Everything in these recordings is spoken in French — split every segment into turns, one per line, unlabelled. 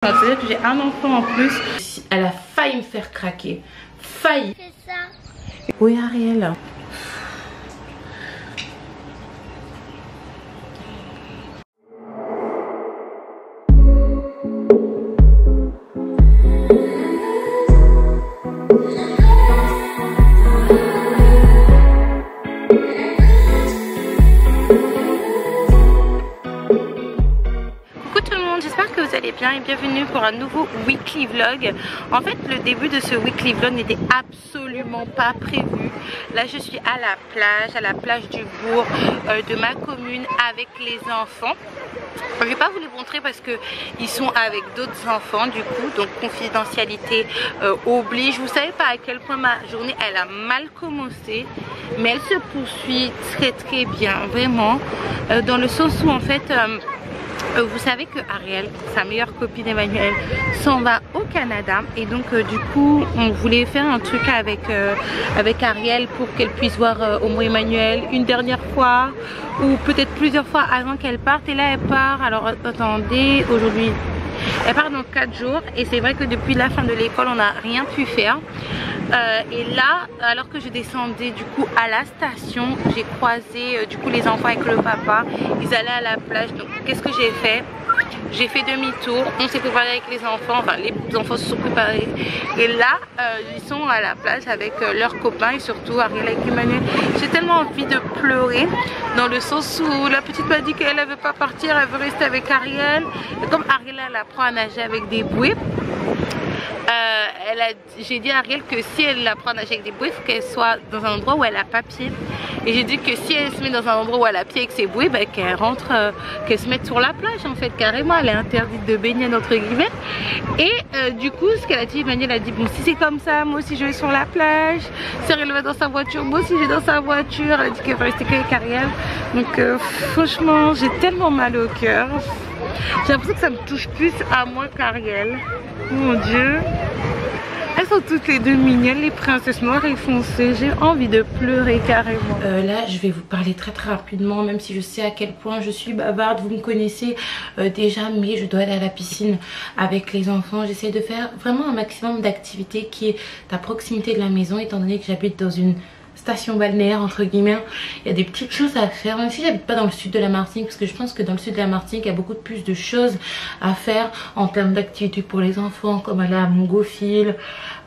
C'est-à-dire que j'ai un enfant en plus. Elle a failli me faire craquer. Failli.
C'est ça.
Oui, Ariel. Bien et bienvenue pour un nouveau weekly vlog. En fait, le début de ce weekly vlog n'était absolument pas prévu. Là, je suis à la plage du bourg de ma commune avec les enfants. Je vais pas vous les montrer parce que ils sont avec d'autres enfants du coup, donc confidentialité oblige. Vous savez pas à quel point ma journée elle a mal commencé, mais elle se poursuit très bien, vraiment, dans le sens où en fait vous savez que Ariel, sa meilleure copine Emmanuel, s'en va au Canada et donc du coup on voulait faire un truc avec Ariel pour qu'elle puisse voir au moins Emmanuel une dernière fois ou peut-être plusieurs fois avant qu'elle parte. Et là elle part, alors attendez, aujourd'hui elle part dans 4 jours et c'est vrai que depuis la fin de l'école on n'a rien pu faire. Et là, alors que je descendais du coup à la station, j'ai croisé du coup les enfants avec le papa. Ils allaient à la plage, donc qu'est-ce que j'ai fait? J'ai fait demi-tour, on s'est préparé avec les enfants, enfin les enfants se sont préparés. Et là, ils sont à la plage avec leurs copains et surtout Ariel avec Emmanuel. J'ai tellement envie de pleurer dans le sens où la petite m'a dit qu'elle ne veut pas partir, elle veut rester avec Ariel. Et comme Ariel elle apprend à nager avec des bouées, j'ai dit à Ariel que si elle apprend à nager avec des bouées, il faut qu'elle soit dans un endroit où elle a pas pied. Et j'ai dit que si elle se met dans un endroit où elle a pied avec ses bouées, bah, qu'elle rentre, qu'elle se mette sur la plage en fait, carrément. Elle est interdite de baigner entre guillemets. Et du coup, ce qu'elle a dit, Emmanuel a dit bon, si c'est comme ça, moi aussi je vais sur la plage. Si Ariel va dans sa voiture, moi aussi je vais dans sa voiture. Elle a dit qu'elle va rester qu'avec Ariel. Donc franchement, j'ai tellement mal au cœur. J'ai l'impression que ça me touche plus à moi qu'Ariel. Mon Dieu. Elles sont toutes les deux mignonnes, les princesses noires et foncées. J'ai envie de pleurer carrément. Là, je vais vous parler très rapidement, même si je sais à quel point je suis bavarde. Vous me connaissez déjà, mais je dois aller à la piscine avec les enfants. J'essaie de faire vraiment un maximum d'activités qui est à proximité de la maison, étant donné que j'habite dans une station balnéaire entre guillemets. Il y a des petites choses à faire, même si j'habite pas dans le sud de la Martinique, parce que je pense que dans le sud de la Martinique il y a beaucoup plus de choses à faire en termes d'activités pour les enfants, comme aller à Montgauphil,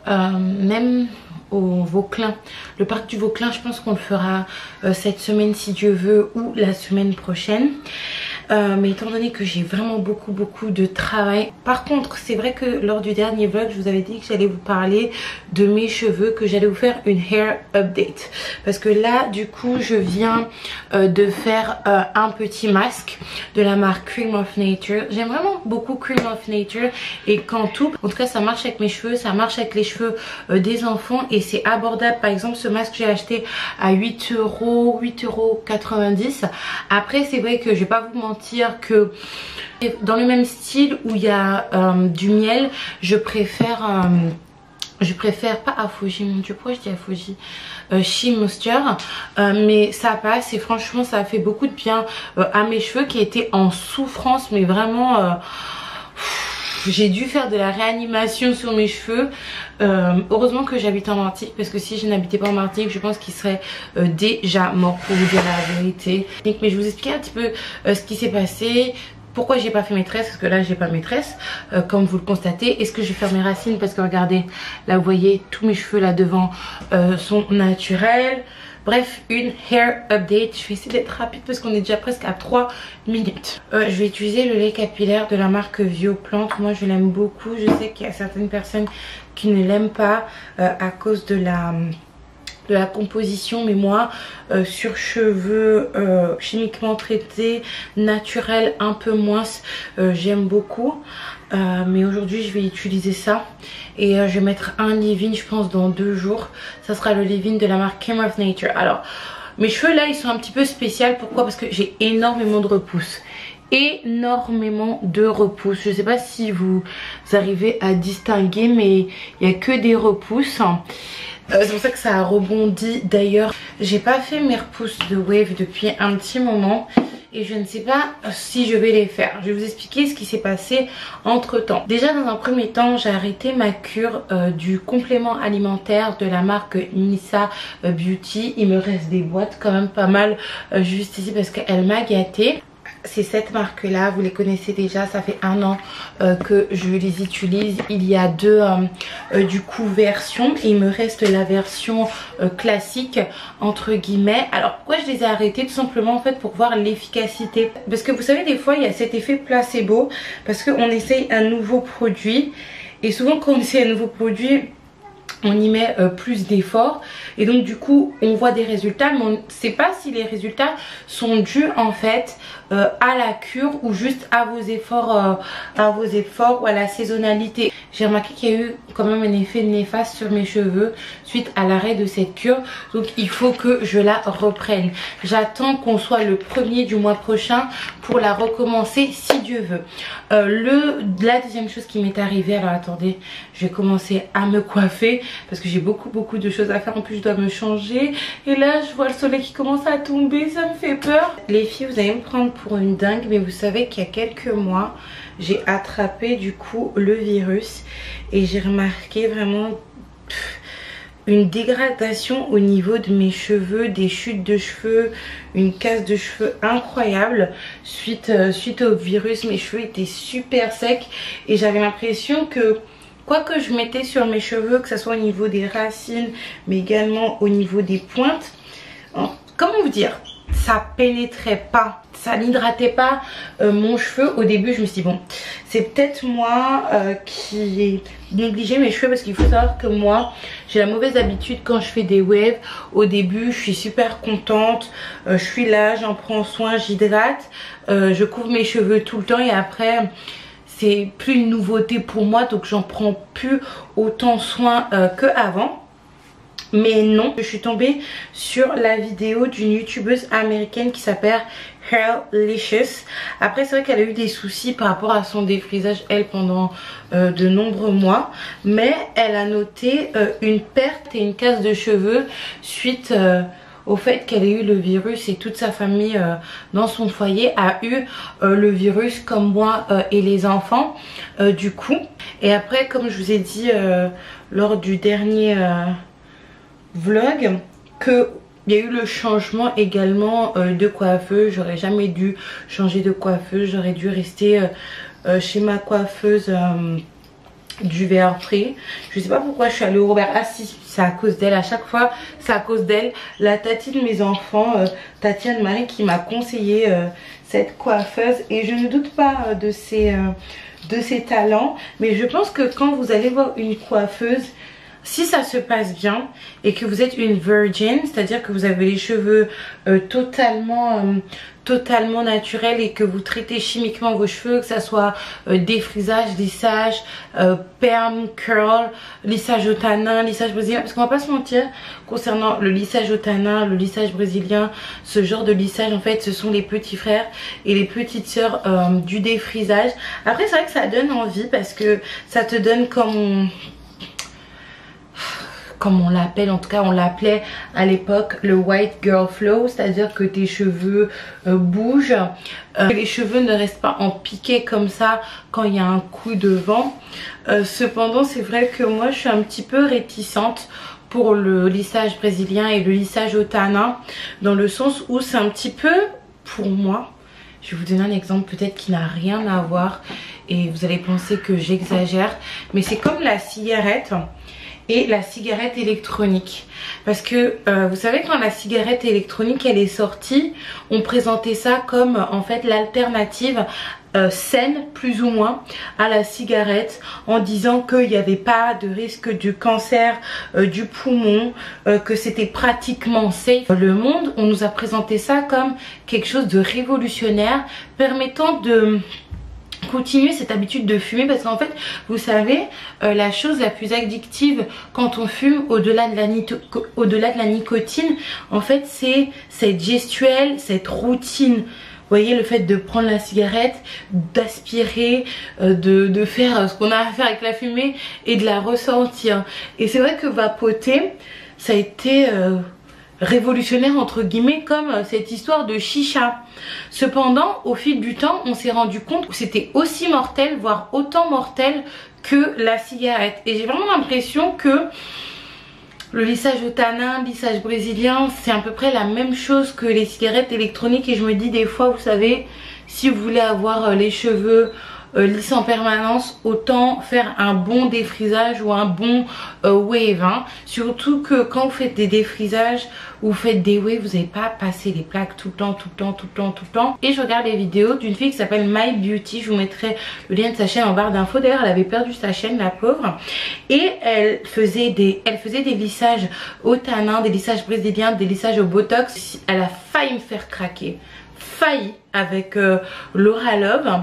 même au Vauclin, le parc du Vauclin. Je pense qu'on le fera cette semaine si Dieu veut, ou la semaine prochaine. Mais étant donné que j'ai vraiment beaucoup de travail. Par contre, c'est vrai que lors du dernier vlog, je vous avais dit que j'allais vous parler de mes cheveux, que j'allais vous faire une hair update. Parce que là, du coup, je viens de faire un petit masque de la marque Cream of Nature. J'aime vraiment beaucoup Cream of Nature et Cantu. En tout cas, ça marche avec mes cheveux, ça marche avec les cheveux des enfants et c'est abordable. Par exemple, ce masque, j'ai acheté à 8,90 €. Après, c'est vrai que je vais pas vous mentir que dans le même style où il y a du miel, je préfère pas Afoji, mon Dieu, pourquoi je dis Afoji, She Moisture, mais ça passe et franchement ça a fait beaucoup de bien à mes cheveux qui étaient en souffrance, mais vraiment j'ai dû faire de la réanimation sur mes cheveux. Heureusement que j'habite en Martinique, parce que si je n'habitais pas en Martinique, je pense qu'ils seraient déjà morts, pour vous dire la vérité. Mais je vous explique un petit peu ce qui s'est passé. Pourquoi j'ai pas fait mes tresses, parce que là j'ai pas mes tresses comme vous le constatez. Est-ce que je vais faire mes racines, parce que regardez, là vous voyez tous mes cheveux là devant sont naturels. Bref, une hair update. Je vais essayer d'être rapide parce qu'on est déjà presque à 3 minutes. Je vais utiliser le lait capillaire de la marque Vioplante. Moi je l'aime beaucoup. Je sais qu'il y a certaines personnes qui ne l'aiment pas à cause de la composition, mais moi sur cheveux chimiquement traités, naturels, un peu moins, j'aime beaucoup. Mais aujourd'hui je vais utiliser ça et je vais mettre un leave-in, je pense dans 2 jours. Ça sera le leave-in de la marque Cream of Nature. Alors mes cheveux là ils sont un petit peu spéciaux. Pourquoi? Parce que j'ai énormément de repousse. Énormément de repousse. Je sais pas si vous arrivez à distinguer, mais il n'y a que des repousses. C'est pour ça que ça a rebondi. D'ailleurs j'ai pas fait mes repousses de wave depuis un petit moment et je ne sais pas si je vais les faire. Je vais vous expliquer ce qui s'est passé entre temps. Déjà dans un premier temps, j'ai arrêté ma cure du complément alimentaire de la marque Nissa Beauty. Il me reste des boîtes quand même pas mal juste ici parce qu'elle m'a gâtée. C'est cette marque là, vous les connaissez déjà, ça fait 1 an que je les utilise. Il y a deux du coup versions et il me reste la version classique entre guillemets. Alors pourquoi je les ai arrêtées? Tout simplement en fait pour voir l'efficacité, parce que vous savez des fois il y a cet effet placebo, parce qu'on essaye un nouveau produit et souvent quand on essaye un nouveau produit on y met plus d'efforts et donc du coup on voit des résultats, mais on ne sait pas si les résultats sont dus en fait à la cure ou juste à vos efforts ou à la saisonnalité. J'ai remarqué qu'il y a eu quand même un effet néfaste sur mes cheveux suite à l'arrêt de cette cure, donc il faut que je la reprenne. J'attends qu'on soit le 1er du mois prochain pour la recommencer si Dieu veut. La deuxième chose qui m'est arrivée, alors attendez, je vais commencer à me coiffer parce que j'ai beaucoup de choses à faire. En plus je dois me changer et là je vois le soleil qui commence à tomber, ça me fait peur. Les filles, vous allez me prendre pour une dingue, mais vous savez qu'il y a quelques mois j'ai attrapé du coup le virus et j'ai remarqué vraiment une dégradation au niveau de mes cheveux, des chutes de cheveux, une casse de cheveux incroyable suite au virus. Mes cheveux étaient super secs et j'avais l'impression que quoi que je mettais sur mes cheveux, que ce soit au niveau des racines mais également au niveau des pointes, comment vous dire, ça pénétrait pas, ça n'hydratait pas mon cheveu. Au début je me suis dit bon, c'est peut-être moi qui ai négligé mes cheveux, parce qu'il faut savoir que moi j'ai la mauvaise habitude quand je fais des waves. Au début je suis super contente, je suis là, j'en prends soin, j'hydrate, je couvre mes cheveux tout le temps et après c'est plus une nouveauté pour moi, donc j'en prends plus autant soin qu'avant. Mais non, je suis tombée sur la vidéo d'une youtubeuse américaine qui s'appelle Hairlicious. Après c'est vrai qu'elle a eu des soucis par rapport à son défrisage elle pendant de nombreux mois, mais elle a noté une perte et une casse de cheveux suite au fait qu'elle ait eu le virus, et toute sa famille dans son foyer a eu le virus comme moi et les enfants du coup. Et après, comme je vous ai dit lors du dernier vlog, que il y a eu le changement également de coiffeuse. J'aurais jamais dû changer de coiffeuse, j'aurais dû rester chez ma coiffeuse du Verpré. Je sais pas pourquoi je suis allée au Robert. Ah si, c'est à cause d'elle, à chaque fois c'est à cause d'elle. La tati de mes enfants, Tatiane Marie, qui m'a conseillé cette coiffeuse, et je ne doute pas de ses talents, mais je pense que quand vous allez voir une coiffeuse, si ça se passe bien et que vous êtes une virgin, c'est-à-dire que vous avez les cheveux totalement naturels et que vous traitez chimiquement vos cheveux, que ça soit défrisage, lissage, perm, curl, lissage au tanin, lissage brésilien, parce qu'on va pas se mentir, concernant le lissage au tanin, le lissage brésilien, ce genre de lissage en fait ce sont les petits frères et les petites sœurs du défrisage. Après c'est vrai que ça donne envie parce que ça te donne comme on l'appelle, en tout cas on l'appelait à l'époque le white girl flow, c'est à dire que tes cheveux bougent, que les cheveux ne restent pas en piqué comme ça quand il y a un coup de vent. Cependant c'est vrai que moi je suis un petit peu réticente pour le lissage brésilien et le lissage au tanin, dans le sens où c'est un petit peu, pour moi, je vais vous donner un exemple peut-être qui n'a rien à voir et vous allez penser que j'exagère, mais c'est comme la cigarette et la cigarette électronique. Parce que vous savez, quand la cigarette électronique elle est sortie, on présentait ça comme en fait l'alternative saine plus ou moins à la cigarette, en disant qu'il n'y avait pas de risque du cancer du poumon, que c'était pratiquement safe. Le monde, on nous a présenté ça comme quelque chose de révolutionnaire permettant de continuer cette habitude de fumer, parce qu'en fait vous savez la chose la plus addictive quand on fume, au-delà de la nicotine, en fait c'est cette gestuelle, cette routine. Vous voyez, le fait de prendre la cigarette, d'aspirer, de faire ce qu'on a à faire avec la fumée et de la ressentir. Et c'est vrai que vapoter, ça a été révolutionnaire entre guillemets comme cette histoire de chicha. Cependant, au fil du temps, on s'est rendu compte que c'était aussi mortel, voire autant mortel que la cigarette. Et j'ai vraiment l'impression que le lissage au tanin, le lissage brésilien, c'est à peu près la même chose que les cigarettes électroniques. Et je me dis des fois, vous savez, si vous voulez avoir les cheveux lisses en permanence, autant faire un bon défrisage ou un bon wave, hein. Surtout que quand vous faites des défrisages ou vous faites des waves, vous n'allez pas passer les plaques tout le temps. Et je regarde les vidéos d'une fille qui s'appelle My Beauty, je vous mettrai le lien de sa chaîne en barre d'infos. D'ailleurs elle avait perdu sa chaîne, la pauvre, et elle faisait des lissages au tanin, des lissages brésiliens, des lissages au botox. Elle a failli me faire craquer, failli, avec Laura Love.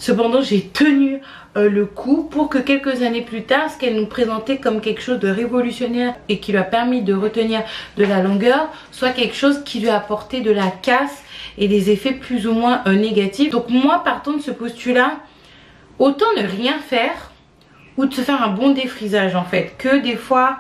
Cependant j'ai tenu le coup pour que quelques années plus tard, ce qu'elle nous présentait comme quelque chose de révolutionnaire et qui lui a permis de retenir de la longueur, soit quelque chose qui lui a apporté de la casse et des effets plus ou moins négatifs. Donc moi, partant de ce postulat, autant ne rien faire ou de se faire un bon défrisage en fait, que des fois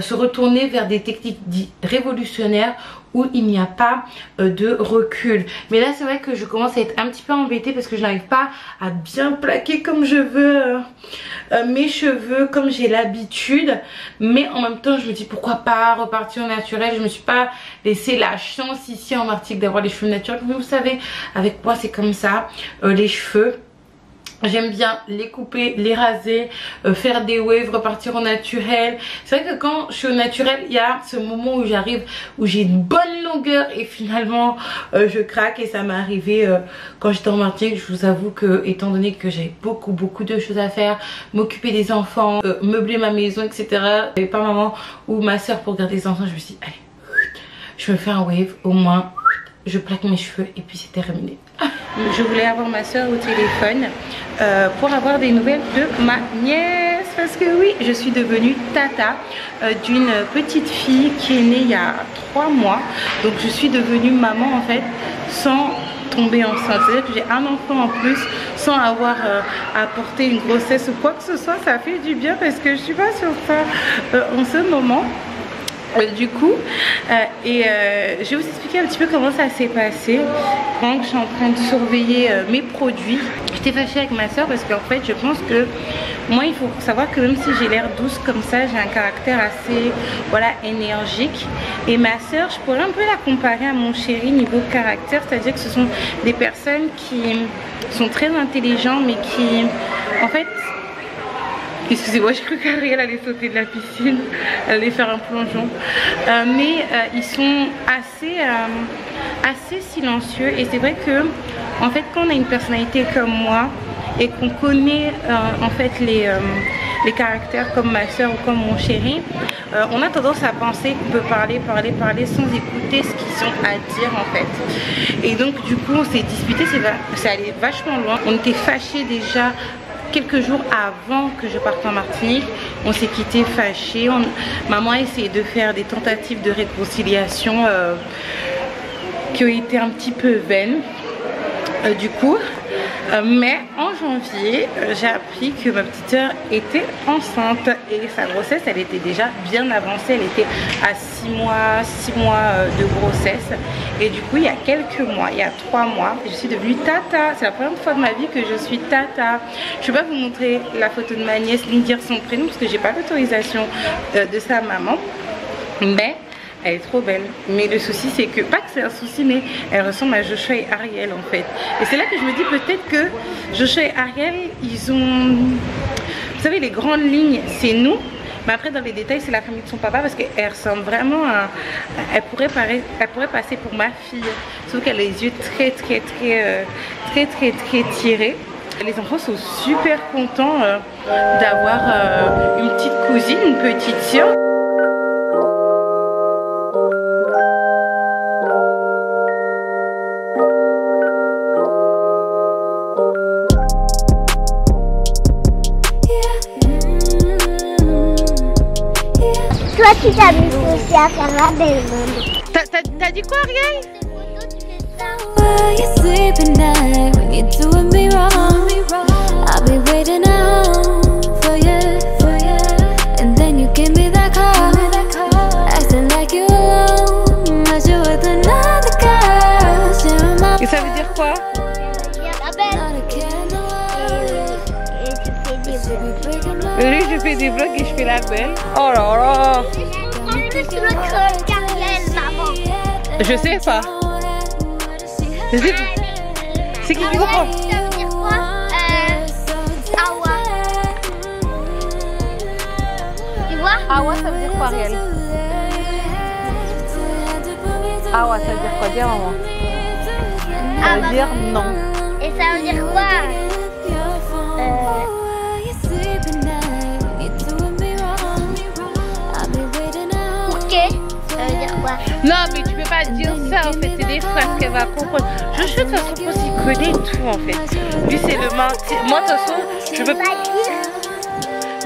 se retourner vers des techniques dites révolutionnaires où il n'y a pas de recul. Mais là c'est vrai que je commence à être un petit peu embêtée parce que je n'arrive pas à bien plaquer comme je veux mes cheveux, comme j'ai l'habitude. Mais en même temps je me dis pourquoi pas repartir au naturel. Je me suis pas laissé la chance ici en Martinique d'avoir les cheveux naturels. Mais vous savez, avec moi c'est comme ça, les cheveux. J'aime bien les couper, les raser, faire des waves, repartir au naturel. C'est vrai que quand je suis au naturel, il y a ce moment où j'arrive, où j'ai une bonne longueur et finalement je craque. Et ça m'est arrivé quand j'étais en Martinique. Je vous avoue que, étant donné que j'avais beaucoup de choses à faire, m'occuper des enfants, meubler ma maison, etc. J'avais pas maman ou ma soeur pour garder les enfants. Je me suis dit, allez, je me fais un wave, au moins je plaque mes cheveux et puis c'est terminé. Je voulais avoir ma soeur au téléphone pour avoir des nouvelles de ma nièce, parce que oui, je suis devenue tata d'une petite fille qui est née il y a 3 mois. Donc je suis devenue maman en fait sans tomber enceinte, c'est à dire que j'ai un enfant en plus sans avoir à porter une grossesse ou quoi que ce soit. Ça fait du bien parce que je suis pas sur ça en ce moment. Du coup, je vais vous expliquer un petit peu comment ça s'est passé quand je suis en train de surveiller mes produits. J'étais fâchée avec ma soeur parce qu'en fait je pense que moi il faut savoir que même si j'ai l'air douce comme ça, j'ai un caractère assez énergique. Et ma soeur, je pourrais un peu la comparer à mon chéri niveau caractère, c'est à dire que ce sont des personnes qui sont très intelligentes mais qui en fait... Excusez-moi, j'ai cru qu'Ariel allait sauter de la piscine, elle allait faire un plongeon. Ils sont assez silencieux. Et c'est vrai que, en fait, quand on a une personnalité comme moi et qu'on connaît en fait les caractères comme ma soeur ou comme mon chéri, on a tendance à penser qu'on peut parler sans écouter ce qu'ils ont à dire en fait. Et donc du coup on s'est disputé, ça allait vachement loin. On était fâchés déjà quelques jours avant que je parte en Martinique. On s'est quitté fâchés. Maman a essayé de faire des tentatives de réconciliation qui ont été un petit peu vaines du coup. Mais en janvier, j'ai appris que ma petite soeur était enceinte et sa grossesse, elle était déjà bien avancée. Elle était à 6 mois de grossesse. Et du coup, il y a quelques mois, il y a 3 mois, je suis devenue tata. C'est la première fois de ma vie que je suis tata. Je ne vais pas vous montrer la photo de ma nièce ni dire son prénom parce que j'ai pas l'autorisation de sa maman. Mais elle est trop belle. Mais le souci c'est que, pas que c'est un souci, mais elle ressemble à Joshua et Ariel en fait. Et c'est là que je me dis peut-être que Joshua et Ariel, ils ont... Vous savez, les grandes lignes c'est nous. Mais après dans les détails c'est la famille de son papa parce qu'elle ressemble vraiment à... Elle pourrait passer pour ma fille. Sauf qu'elle a les yeux très tirés. Les enfants sont super contents d'avoir une petite cousine, une petite sœur.
Toi, tu t'amuses aussi à faire la belle maman.
T'as dit quoi, Ariel? Lui, je fais des vlogs et je fais la belle. Oh là là. Je sais pas. Je sais pas. C'est qui comprend?
Ça veut dire quoi? Awa. Tu vois?
Awa, ça veut dire quoi, Ariel? Awa, ça veut dire quoi? Dis maman. Ça veut dire non.
Et ça veut dire quoi? Ok. Ça veut dire quoi?
Non, mais tu peux pas dire ça en fait, c'est des phrases qu'elle va comprendre. Je suis de toute façon parce qu'il connaît tout en fait. Lui, c'est le mentir. Moi, de toute façon, je veux pas dire.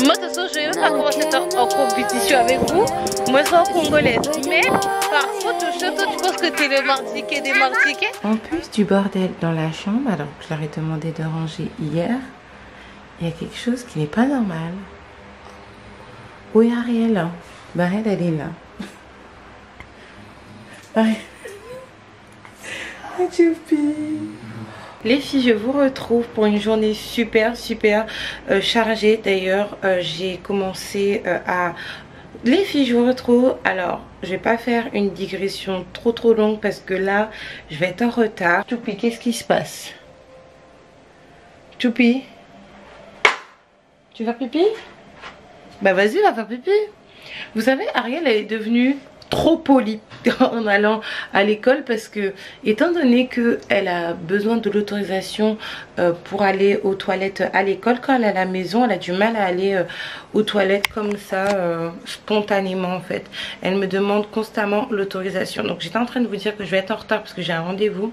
Moi, de toute façon, je vais même pas commencer en compétition avec vous. Moi, je suis en congolaise. Mais par contre, au château, tu penses que t'es le martiquais des martiquais? En plus du bordel dans la chambre, alors que je leur ai demandé de ranger hier, il y a quelque chose qui n'est pas normal. Où est Ariel? Bah, elle est là. Les filles, je vous retrouve pour une journée super chargée. D'ailleurs, j'ai commencé à... Les filles, je vous retrouve. Alors, je vais pas faire une digression trop longue parce que là, je vais être en retard. Choupi, qu'est-ce qui se passe? Choupi, tu vas pipi? Bah vas-y, va faire pipi. Vous savez, Ariel, elle est devenue trop polie en allant à l'école parce que étant donné que elle a besoin de l'autorisation pour aller aux toilettes à l'école, quand elle est à la maison elle a du mal à aller aux toilettes comme ça spontanément en fait. Elle me demande constamment l'autorisation. Donc j'étais en train de vous dire que je vais être en retard parce que j'ai un rendez-vous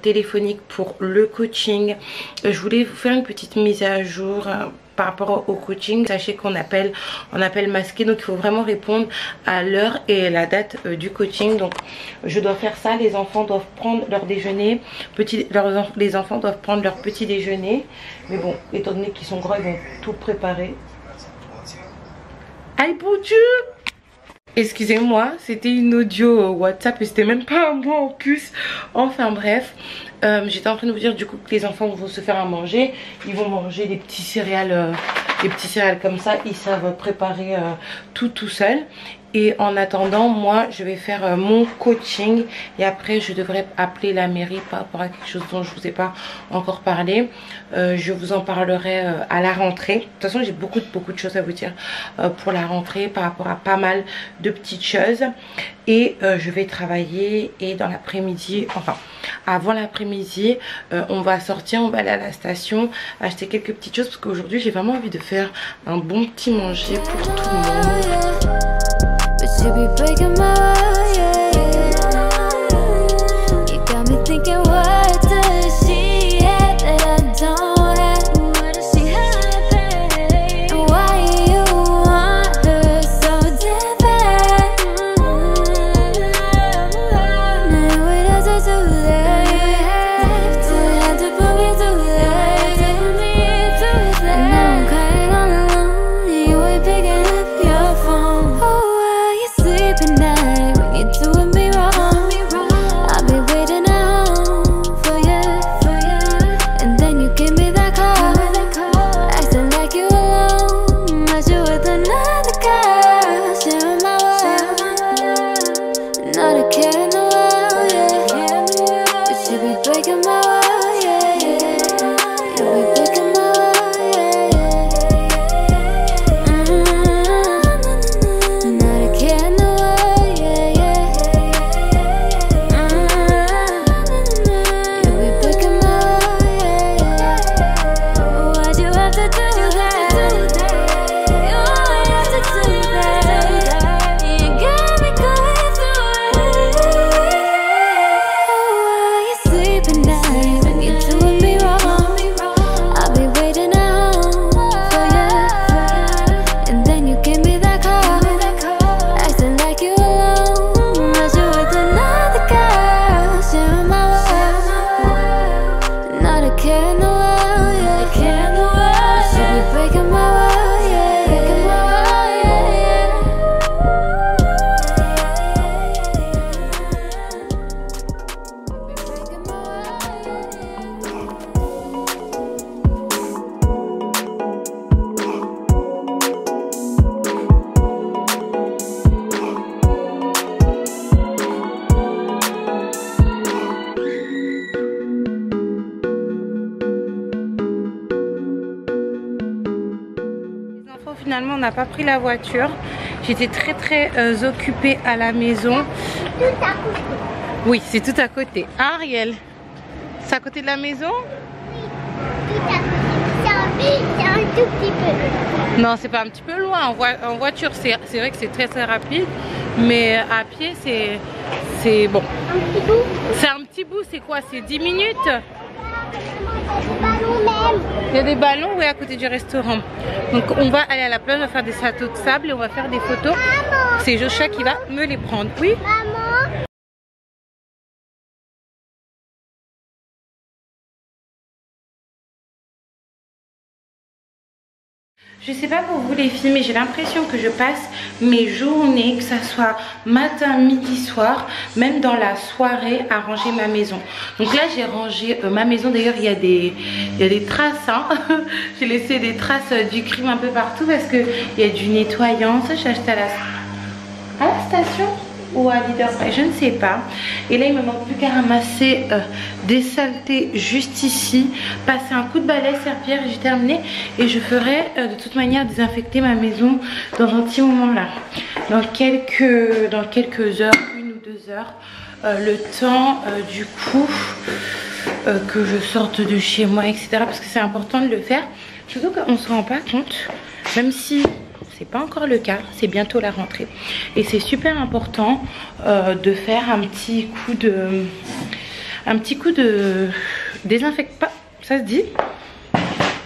téléphonique pour le coaching. Je voulais vous faire une petite mise à jour par rapport au coaching. Sachez qu'on appelle masqué, donc il faut vraiment répondre à l'heure et la date du coaching. Donc je dois faire ça. Les enfants doivent prendre leur déjeuner, les enfants doivent prendre leur petit déjeuner, mais bon, étant donné qu'ils sont grands, ils vont tout préparer. Aïe pour Dieu. Excusez-moi, c'était une audio WhatsApp et c'était même pas à moi en plus. Enfin bref, j'étais en train de vous dire du coup que les enfants vont se faire à manger. Ils vont manger des petits céréales comme ça. Ils savent préparer tout seul. Et en attendant, moi je vais faire mon coaching et après je devrais appeler la mairie par rapport à quelque chose dont je vous ai pas encore parlé. Je vous en parlerai à la rentrée. De toute façon, j'ai beaucoup de choses à vous dire pour la rentrée par rapport à pas mal de petites choses. Et je vais travailler et dans l'après-midi, enfin avant l'après-midi, on va sortir, on va aller à la station acheter quelques petites choses parce qu'aujourd'hui j'ai vraiment envie de faire un bon petit manger pour tout le monde.
You be breaking my heart, yeah. You got me thinking, what does she have that I don't have? What does she have, babe? And why you want her so different? Now why does it do that? You have to put me through that. And now I'm crying all alone. You ain't picking up your phone. At night when you're doing me wrong, I'll be waiting at home for you, and then you give me that call, acting like you alone, but you with another girl, sharing my world, not a care in the world, yeah. But you be breaking my world, yeah. You be breaking my world, yeah. Not a care in the world. Care in the world, yeah. She be breaking my world.
finalement on n'a pas pris la voiture. J'étais très occupée à la maison.
Tout à côté.
Oui, c'est tout à côté. Hein, Ariel? C'est à côté de la maison?
Oui, tout à côté. C'est un tout petit peu.
Non, c'est pas un petit peu loin. En voiture, c'est vrai que c'est très rapide. Mais à pied, c'est bon.
Un petit bout.
C'est un petit bout, c'est quoi? C'est 10 minutes?
Des ballons même.
Il y a des ballons, oui, à côté du restaurant. Donc on va aller à la plage, on va faire des châteaux de sable et on va faire des photos. C'est Joshua qui va me les prendre. Oui?
Maman.
Je sais pas pour vous les filles, mais j'ai l'impression que je passe mes journées, que ça soit matin, midi, soir, même dans la soirée, à ranger ma maison. Donc là j'ai rangé ma maison. D'ailleurs il y a des traces, hein. J'ai laissé des traces du crime un peu partout parce que il y a du nettoyant. Ça j'ai acheté à la station ou à Leader, je ne sais pas. Et là il me manque plus qu'à ramasser des saletés juste ici, passer un coup de balai, serpillère et j'ai terminé. Et je ferai de toute manière désinfecter ma maison dans un petit moment là, dans quelques heures, 1 ou 2 heures, le temps du coup que je sorte de chez moi, etc. Parce que c'est important de le faire, surtout qu'on ne se rend pas compte, même si c'est pas encore le cas, c'est bientôt la rentrée et c'est super important de faire un petit coup de désinfectation, ça se dit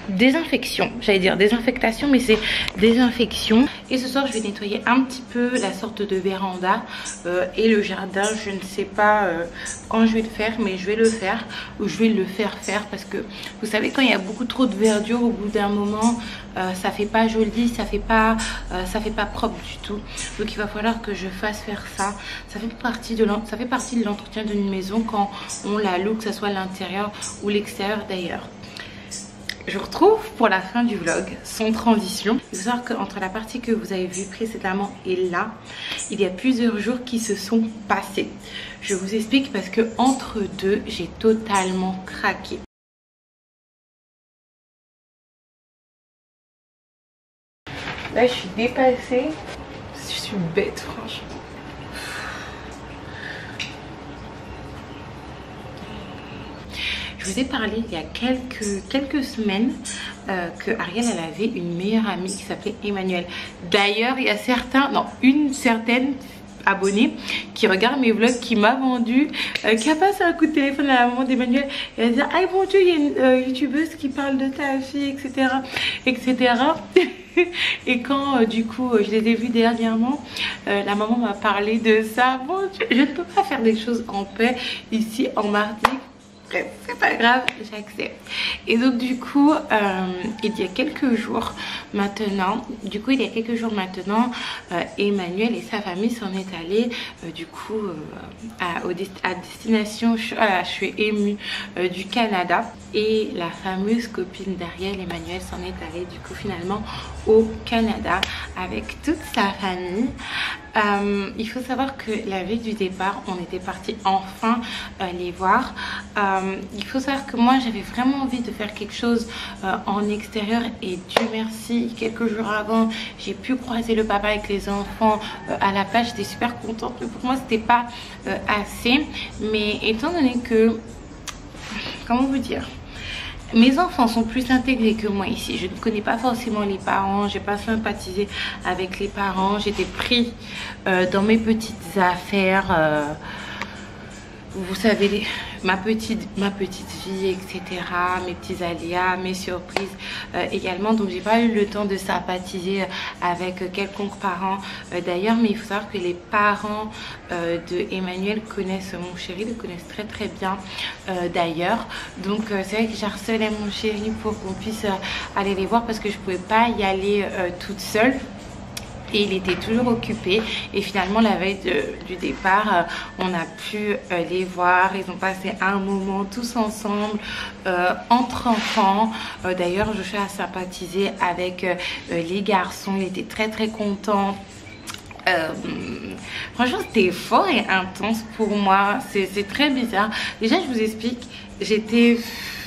désinfection, j'allais dire désinfectation, mais c'est désinfection. Et ce soir je vais nettoyer un petit peu la sorte de véranda et le jardin. Je ne sais pas quand je vais le faire, mais je vais le faire, ou je vais le faire parce que vous savez, quand il y a beaucoup trop de verdure, au bout d'un moment ça fait pas joli, ça fait pas propre du tout. Donc il va falloir que je fasse faire ça. Ça fait partie de l'entretien d'une maison quand on la loue, que ce soit l'intérieur ou l'extérieur. D'ailleurs, je vous retrouve pour la fin du vlog, sans transition. Il faut savoir qu'entre la partie que vous avez vue précédemment et là, il y a plusieurs jours qui se sont passés. Je vous explique parce que entre deux, j'ai totalement craqué. Là, je suis dépassée. Je suis bête, franchement. Je vous ai parlé il y a quelques semaines que Ariel elle avait une meilleure amie qui s'appelait Emmanuel. D'ailleurs il y a une certaine abonnée qui regarde mes vlogs, qui m'a vendu, qui a passé un coup de téléphone à la maman d'Emmanuel et elle a dit ah mon Dieu, il y a une youtubeuse qui parle de ta fille, etc. Et quand du coup je les ai vus dernièrement, la maman m'a parlé de ça. Bon, je ne peux pas faire des choses en paix ici en Martinique. Bref, c'est pas grave, j'accepte. Et donc du coup, il y a quelques jours maintenant, Emmanuel et sa famille s'en est allés du coup à destination, je suis émue, du Canada. Et la fameuse copine d'Ariel, Emmanuel, s'en est allée du coup finalement au Canada avec toute sa famille. Il faut savoir que la veille du départ, on était parti enfin les voir. Il faut savoir que moi j'avais vraiment envie de faire quelque chose en extérieur et Dieu merci, quelques jours avant j'ai pu croiser le papa avec les enfants à la plage. J'étais super contente, mais pour moi c'était pas assez. Mais étant donné que, comment vous dire, mes enfants sont plus intégrés que moi ici. Je ne connais pas forcément les parents, j'ai pas sympathisé avec les parents. J'étais pris dans mes petites affaires, vous savez, ma petite vie, etc. Mes petits aléas, mes surprises également. Donc j'ai pas eu le temps de sympathiser avec quelconque parent d'ailleurs. Mais il faut savoir que les parents de Emmanuel connaissent mon chéri, le connaissent très bien d'ailleurs. Donc c'est vrai que j'ai harcelé mon chéri pour qu'on puisse aller les voir parce que je pouvais pas y aller toute seule. Et il était toujours occupé et finalement la veille du départ on a pu les voir. Ils ont passé un moment tous ensemble entre enfants. D'ailleurs Joshua a sympathisé avec les garçons, il était très content. Franchement c'était fort et intense pour moi, c'est très bizarre. Déjà je vous explique, j'étais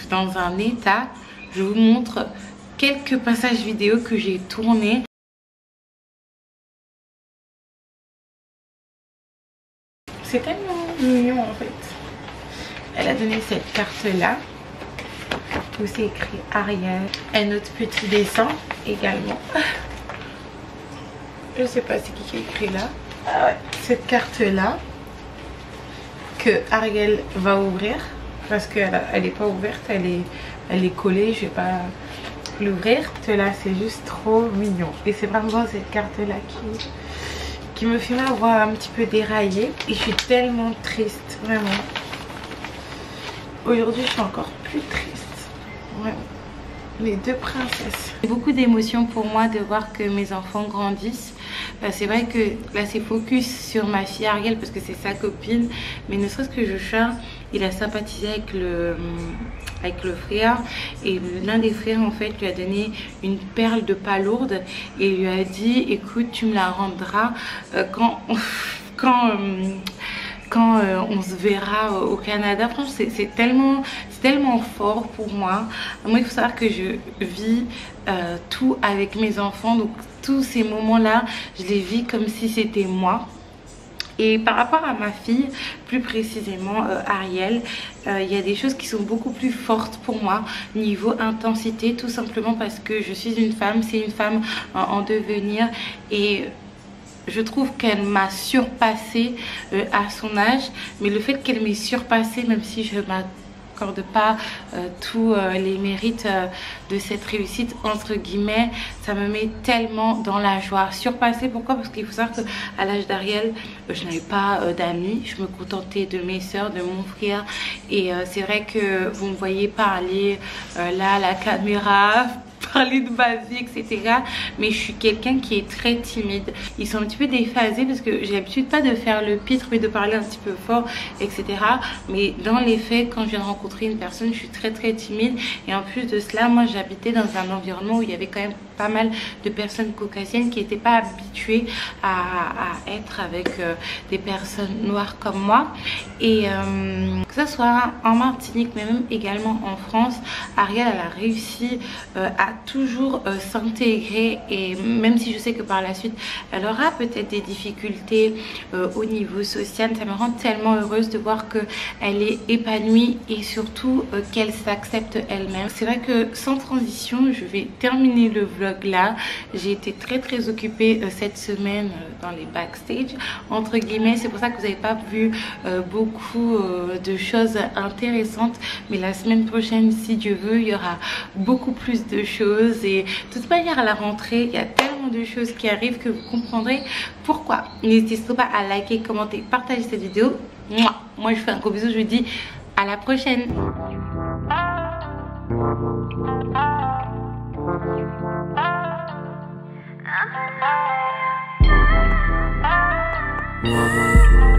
dans un état, je vous montre quelques passages vidéo que j'ai tournés. carte-là où c'est écrit Ariel. Un autre petit dessin également. Je sais pas c'est qui a écrit là. Ah ouais. Cette carte-là que Ariel va ouvrir parce qu'elle n'est pas ouverte, elle est collée, je vais pas l'ouvrir. Cela c'est juste trop mignon et c'est vraiment cette carte-là qui me fait avoir un petit peu déraillé et je suis tellement triste, vraiment. Aujourd'hui je suis encore plus triste, vraiment. Les deux princesses. C'est beaucoup d'émotions pour moi de voir que mes enfants grandissent. C'est vrai que là c'est focus sur ma fille Ariel parce que c'est sa copine, mais ne serait-ce que Joshua, il a sympathisé avec le frère et l'un des frères en fait lui a donné une perle de palourde et lui a dit écoute tu me la rendras quand on se verra au Canada. Franchement c'est tellement fort pour moi. Moi il faut savoir que je vis tout avec mes enfants, donc tous ces moments là je les vis comme si c'était moi. Et par rapport à ma fille, plus précisément Ariel, il y a des choses qui sont beaucoup plus fortes pour moi niveau intensité, tout simplement parce que je suis une femme, c'est une femme en devenir et je trouve qu'elle m'a surpassée à son âge, mais le fait qu'elle m'ait surpassée, même si je m'accorde pas tous les mérites de cette réussite entre guillemets, ça me met tellement dans la joie. Surpassée, pourquoi? Parce qu'il faut savoir qu'à l'âge d'Ariel, je n'avais pas d'amis, je me contentais de mes soeurs, de mon frère et c'est vrai que vous me voyez parler là à la caméra, parler de ma vie, etc. Mais je suis quelqu'un qui est très timide. Ils sont un petit peu déphasés parce que j'ai l'habitude pas de faire le pitre mais de parler un petit peu fort, etc. Mais dans les faits, quand je viens de rencontrer une personne, je suis très timide. Et en plus de cela, moi j'habitais dans un environnement où il y avait quand même pas mal de personnes caucasiennes qui n'étaient pas habituées à être avec des personnes noires comme moi. Et que ce soit en Martinique mais même également en France, Ariel elle a réussi à toujours s'intégrer et même si je sais que par la suite elle aura peut-être des difficultés au niveau social, ça me rend tellement heureuse de voir qu'elle est épanouie et surtout qu'elle s'accepte elle-même. C'est vrai que sans transition je vais terminer le vlog là. J'ai été très occupée cette semaine dans les backstage entre guillemets, c'est pour ça que vous n'avez pas vu beaucoup de choses intéressantes, mais la semaine prochaine si Dieu veut il y aura beaucoup plus de choses et de toute manière à la rentrée il y a tellement de choses qui arrivent que vous comprendrez pourquoi. N'hésitez surtout pas à liker, commenter, partager cette vidéo. Moi je fais un gros bisou, je vous dis à la prochaine.
Wow.